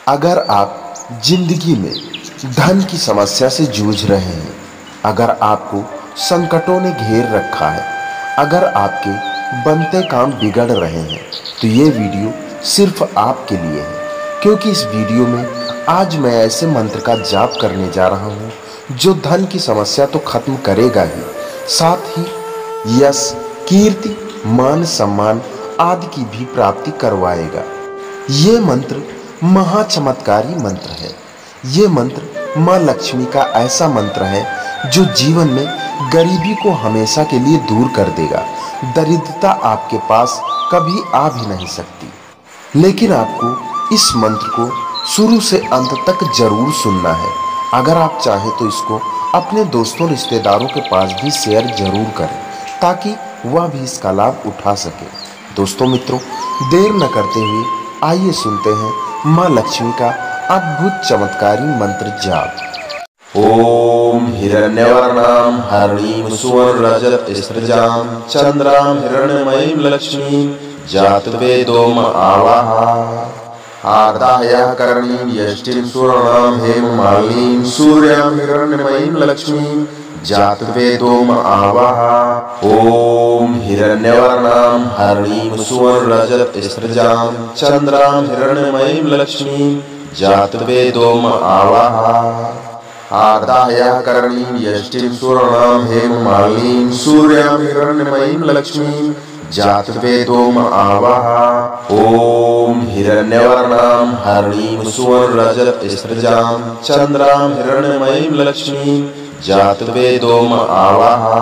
अगर आप जिंदगी में धन की समस्या से जूझ रहे हैं, अगर आपको संकटों ने घेर रखा है, अगर आपके बनते काम बिगड़ रहे हैं, तो ये वीडियो सिर्फ आपके लिए है। क्योंकि इस वीडियो में आज मैं ऐसे मंत्र का जाप करने जा रहा हूँ जो धन की समस्या तो खत्म करेगा ही, साथ ही यश, कीर्ति, मान, सम्मान आदि की भी प्राप्ति करवाएगा। ये मंत्र महाचमत्कारी मंत्र है। ये मंत्र माँ लक्ष्मी का ऐसा मंत्र है जो जीवन में गरीबी को हमेशा के लिए दूर कर देगा। दरिद्रता आपके पास कभी आ भी नहीं सकती। लेकिन आपको इस मंत्र को शुरू से अंत तक जरूर सुनना है। अगर आप चाहें तो इसको अपने दोस्तों रिश्तेदारों के पास भी शेयर जरूर करें ताकि वह भी इसका लाभ उठा सके। दोस्तों मित्रों, देर न करते हुए आइए सुनते हैं माँ लक्ष्मी का अद्भुत चमत्कारी मंत्र जाप। ओम हिरण्यवर्णां हरिणीं सुवर्णरजतस्रजां चंद्रां हिरण्मयीं लक्ष्मीं जातवेदोम आवाहा। आदाय करणीं यष्टिं सुवर्णां हेममालिनीं सूर्यां हिरण्मयीं लक्ष्मीं जातवेदोम आवाहा। ओम हिरण्यवर्णां हरिणीं सुवर्णरजतस्रजां चंद्रां हिरण्मयीं लक्ष्मीं जातवेदोम आवाहा। आदाय करणीं यष्टिं सुवर्णां हेममालिनीं सूर्यां हिरण्मयीं लक्ष्मीं जातवेदोम आवाहा। ओम हिरण्यवर्णां हरिणीं सुवर्णरजतस्रजां चंद्रां हिरण्मयीं लक्ष्मीं जातवेदोम आवाहा।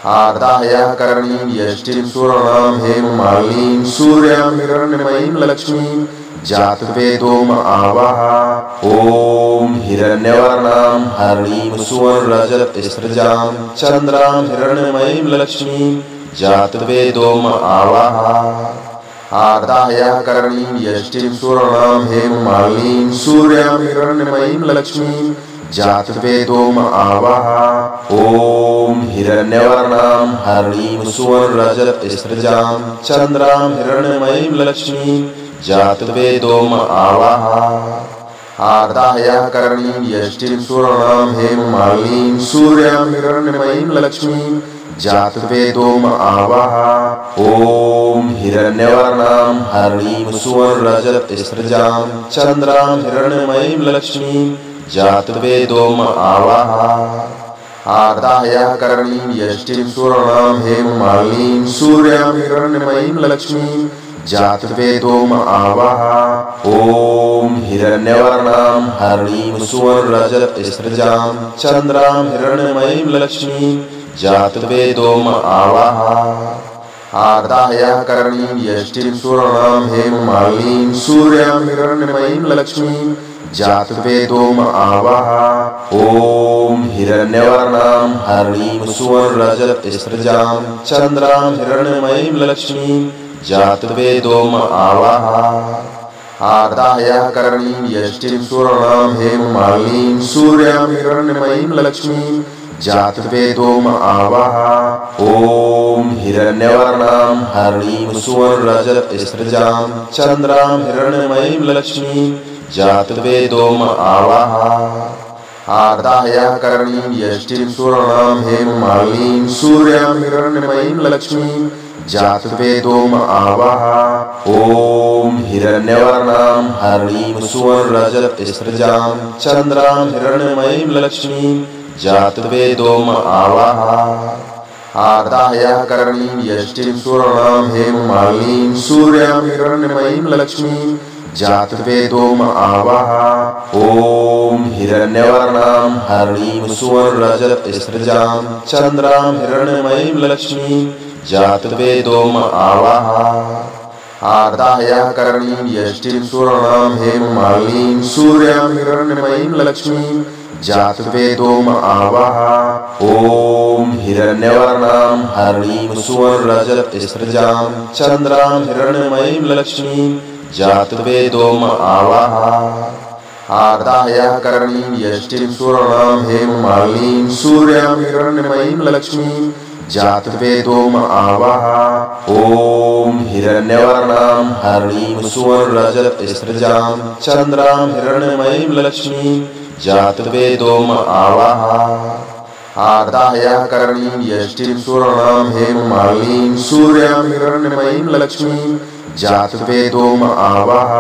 आदाय करणीं यष्टिं सुवर्णां हेममालिनीं सूर्यां हिरण्मयीं लक्ष्मीं जातवेदोम आवाहा। ओम हिरण्यवर्णां हरिणीं सुवर्णरजतस्रजां चंद्रां हिरण्मयीं लक्ष्मीं जातवेदोम आवाहा। आदाय करणीं यष्टिं सुवर्णां हेममालिनीं सूर्यां हिरण्मयीं लक्ष्मीं जातवेदोम आवाहा। ओम हिरण्यवर्णां हरिणीं सुवर्णरजतस्रजां चंद्रां हिरण्मयीं लक्ष्मीं जातवेदोम आवाहा। आदाय करणीं यष्टिं सुवर्णां हेममालिनीं सूर्यां हिरण्मयीं लक्ष्मीं जातवेदोम आवाहा। ओम हिरण्यवर्णां हरिणीं सुवर्णरजतस्रजां चंद्रां हिरण्मयीं लक्ष्मीं जातवेदोम आवाहा। आदाय करणीं यष्टिं सुवर्णां हेममालिनीं सूर्यां हिरण्मयीं लक्ष्मीं जातवेदोम आवाहा। ओम हिरण्यवर्णां हरिणीं सुवर्णरजतस्रजां चंद्रां हिरण्मयीं लक्ष्मीं जातवेदोम आवाहा। आदाय करणीं यष्टिं सुवर्णां हेममालिनीं सूर्यां हिरण्मयीं लक्ष्मीं जातवेदोम आवाहा। ओम हिरण्यवर्णां हरिणीं सुवर्णरजतस्रजां चंद्रां हिरण्मयीं लक्ष्मीं जातवेदोम आवाहा। आदाय करणीं यष्टिं सुवर्णां हेममालिनीं सूर्यां हिरण्मयीं लक्ष्मीं जातवेदोम आवाहा। ओम हिरण्यवर्णां हरिणीं सुवर्णरजतस्रजां चंद्रां हिरण्मयीं लक्ष्मीं जातवेदोम आवाहा। आदाय करणीं यष्टिं सुवर्णां हेममालिनीं सूर्यां हिरण्मयीं लक्ष्मीं जातवेदोम आवाहा। ओम हिरण्यवर्णां हरिणीं सुवर्णरजतस्रजां चंद्रां हिरण्मयीं लक्ष्मीं जातवेदोम आवाहा। आदाय करणीं यष्टिं सुवर्णां हेममालिनीं सूर्यां हिरण्मयीं लक्ष्मीं जातवेदोम आवाहा। ओम हिरण्यवर्णां हरिणीं सुवर्णरजतस्रजां चंद्रां हिरण्मयीं लक्ष्मीं जातवेदोम आवाहा। आदाय करणीं यष्टिं सुवर्णां हेममालिनीं सूर्यां हिरण्मयीं लक्ष्मीं जातवेदोम आवाहा। ओम हिरण्यवर्णां हरिणीं सुवर्णरजतस्रजां चंद्रां हिरण्मयीं लक्ष्मीं जातवेदोम आवाहा। आदाय करणीं यष्टिं सुवर्णां हेममालिनीं सूर्यां हिरण्मयीं लक्ष्मीं जातवेदोम आवाह। ओम हिरण्यवर्णां हरिणीं सुवर्णरजतस्रजां चंद्रां हिरण्मयीं लक्ष्मीं जातवेदोम आवाह। आदाह्य करणीं यष्टिं सुवर्णां हेममालिनीं सूर्यां हिरण्मयीं लक्ष्मीं जातवेदोम आवाह।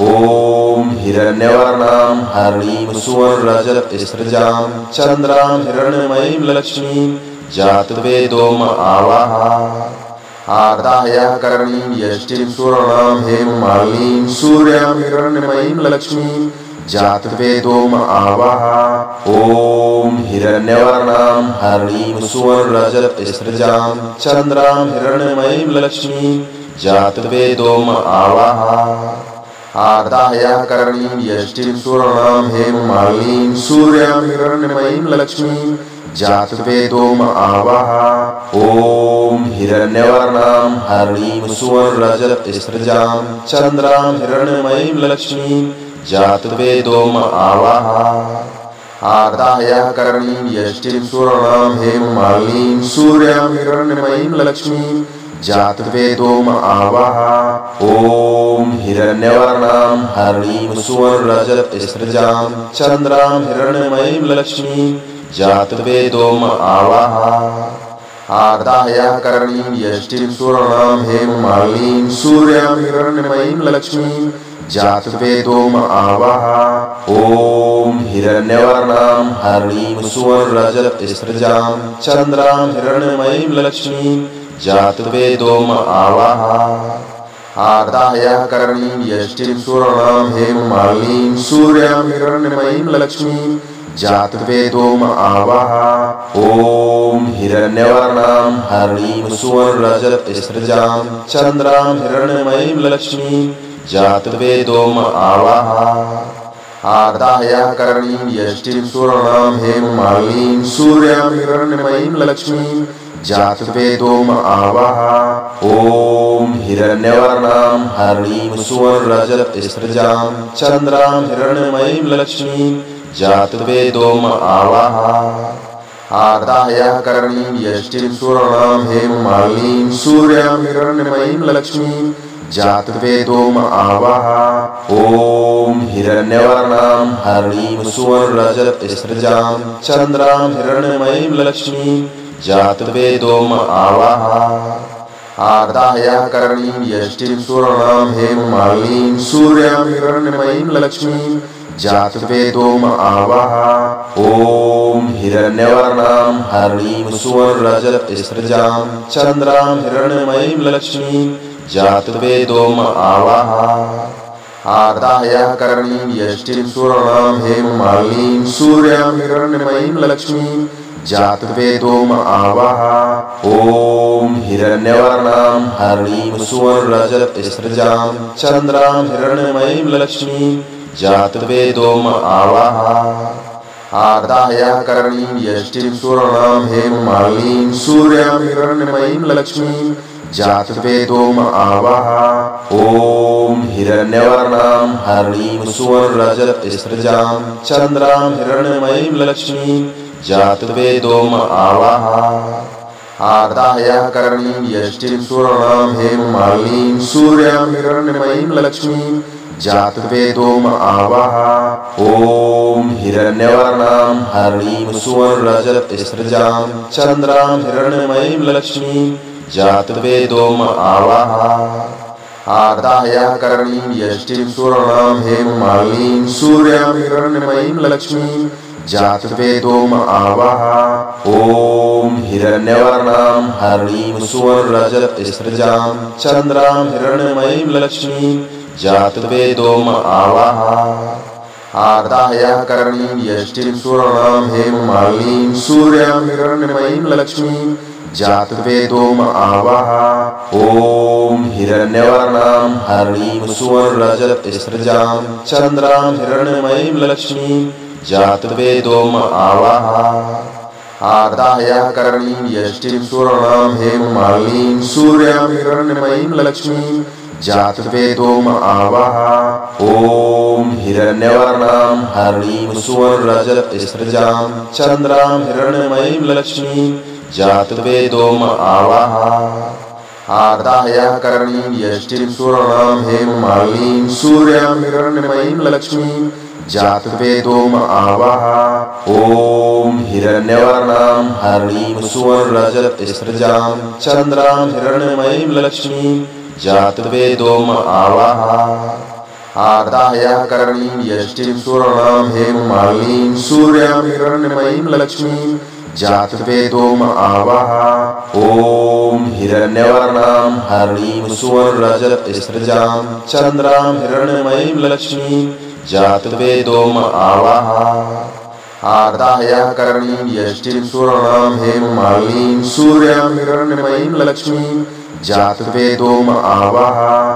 ओम हिरण्यवर्णां हरिणीं सुवर्णरजतस्रजां चंद्रां हिरण्मयीं लक्ष्मीं जातवेदोम आवाह। आदाह्य करणीं यष्टिं सुवर्णां हेममालिनीं सूर्यां हिरण्मयीं लक्ष्मीं जातवेदोम आवाह। ओम हिरण्यवर्णां हरिणीं सुवर्णरजतस्रजां चंद्रां हिरण्मयीं लक्ष्मीं जातवेदोम आवाह। आदाह्य करणीं यष्टिं सुवर्णां हेममालिनीं सूर्यां हिरण्मयीं लक्ष्मीं जातवेदोम आवाह। ओम हिरण्यवर्णां हरिणीं सुवर्णरजतस्रजां चंद्रां हिरण्मयीं लक्ष्मीं जातवेदोम आवाह। आदाह्य करणीं यष्टिं सुवर्णां हेममालिनीं सूर्यां हिरण्मयीं लक्ष्मीं जातवेदोम आवाह। ओम हिरण्यवर्णां हरिणीं सुवर्णरजतस्रजां चंद्रां हिरण्मयीं लक्ष्मीं जातवेदोम आवाह। आदाह्य करणीं यष्टिं सुवर्णां हेममालिनीं सूर्यां हिरण्मयीं लक्ष्मीं जातवेदोम आवाह। ओम हिरण्यवर्णां हरिणीं सुवर्णरजतस्रजां चंद्रां हिरण्मयीं लक्ष्मीं जातवेदोम आवाह। आदाह्य करणीं यष्टिं सुवर्णां हेममालिनीं सूर्यां हिरण्मयीं लक्ष्मीं जातवेदोम आवाह। ओम हिरण्यवर्णां हरिणीं सुवर्णरजतस्रजां चंद्रां हिरण्मयीं लक्ष्मीं जातवेदोम आवाह। आदाह्य करणीं यष्टिं सुवर्णां हेममालिनीं सूर्यां हिरण्मयीं लक्ष्मीं जातवेदोम आवाह। ओम हिरण्यवर्णां हरिणीं सुवर्णरजतस्रजां चंद्रां हिरण्मयीं लक्ष्मीं जातवेदोम आवाह। आदाह्य करणीं यष्टिं सुवर्णां हेममालिनीं सूर्यां हिरण्मयीं लक्ष्मीं जातवेदोम आवाह। ओम हिरण्यवर्णां हरिणीं सुवर्णरजतस्रजां चंद्रां हिरण्मयीं लक्ष्मीं जातवेदोम आवाह। आदाह्य करणीं यष्टिं सुवर्णां हेममालिनीं सूर्यां हिरण्मयीं लक्ष्मीं जातवेदोम आवाह। ओम हिरण्यवर्णां हरिणीं सुवर्णरजतस्रजां चंद्रां हिरण्मयीं लक्ष्मीं जातवेदोम आवाह। आदाह्य करणीं यष्टिं सुवर्णां हेममालिनीं सूर्यां हिरण्मयीं लक्ष्मीं जातवेदोम आवाह। ओम हिरण्यवर्णां हरिणीं सुवर्णरजतस्रजां चंद्रां हिरण्मयीं लक्ष्मीं जातवेदोम आवाह। आदाह्य करणीं यष्टिं सुवर्णां हेममालिनीं सूर्यां हिरण्मयीं लक्ष्मीं जातवेदोम आवाह। ओम हिरण्यवर्णां हरिणीं सुवर्णरजतस्रजां चंद्रां हिरण्मयीं लक्ष्मीं जातवेदोम आवाह। आदाह्य करणीं यष्टिं सुवर्णां हेममालिनीं सूर्यां हिरण्मयीं लक्ष्मीं जातवेदोम आवाह। ओम हिरण्यवर्णां हरिणीं सुवर्णरजतस्रजां चंद्रां हिरण्मयीं लक्ष्मीं जातवेदोम आवाह। आदाह्य करणीं यष्टिं सुवर्णां हेममालिनीं सूर्यां हिरण्मयीं लक्ष्मीं जातवेदोम आवाह। ओम हिरण्यवर्णां हरिणीं सुवर्णरजतस्रजां चंद्रां हिरण्मयीं लक्ष्मीं जातवेदोम आवाह। आदाह्य करणीं यष्टिं सुवर्णां हेममालिनीं सूर्यां हिरण्मयीं लक्ष्मीं जातवेदोम आवाह। ओम हिरण्यवर्णां हरिणीं सुवर्णरजतस्रजां चंद्रां हिरण्मयीं लक्ष्मीं जातवेदोम आवाह। आदाह्य करणीं यष्टिं सुवर्णां हेममालिनीं सूर्यां हिरण्मयीं लक्ष्मीं जातवेदोम आवाह। ओम हिरण्यवर्णां हरिणीं सुवर्णरजतस्रजां चंद्रां हिरण्मयीं लक्ष्मीं जातवेदोम आवाह आदाह्य करणीं यष्टिं सुवर्णां हेममालिनीं सूर्यां हिरण्मयीं लक्ष्मीं जातवेदोम आवाह ॐ हिरण्यवर्णां हरिणीं सुवर्णरजतस्रजां चन्द्रां हिरण्मयीं लक्ष्मीं जातवेदोम आवाह आदाह्य करणीं यष्टिं सुवर्णां हेममालिनीं सूर्यां हिरण्मयीं लक्ष्मीं जातवेदोम आवाह ॐ हिरण्यवर्णां हरिणीं सुवर्णरजतस्रजां चन्द्रां हिरण्मयीं लक्ष्मीं जातवेदोम आवाह आदाह्य करणीं यष्टिं सुवर्णां हेममालिनीं सूर्यां हिरण्मयीं लक्ष्मीं जातवेदोम आवाह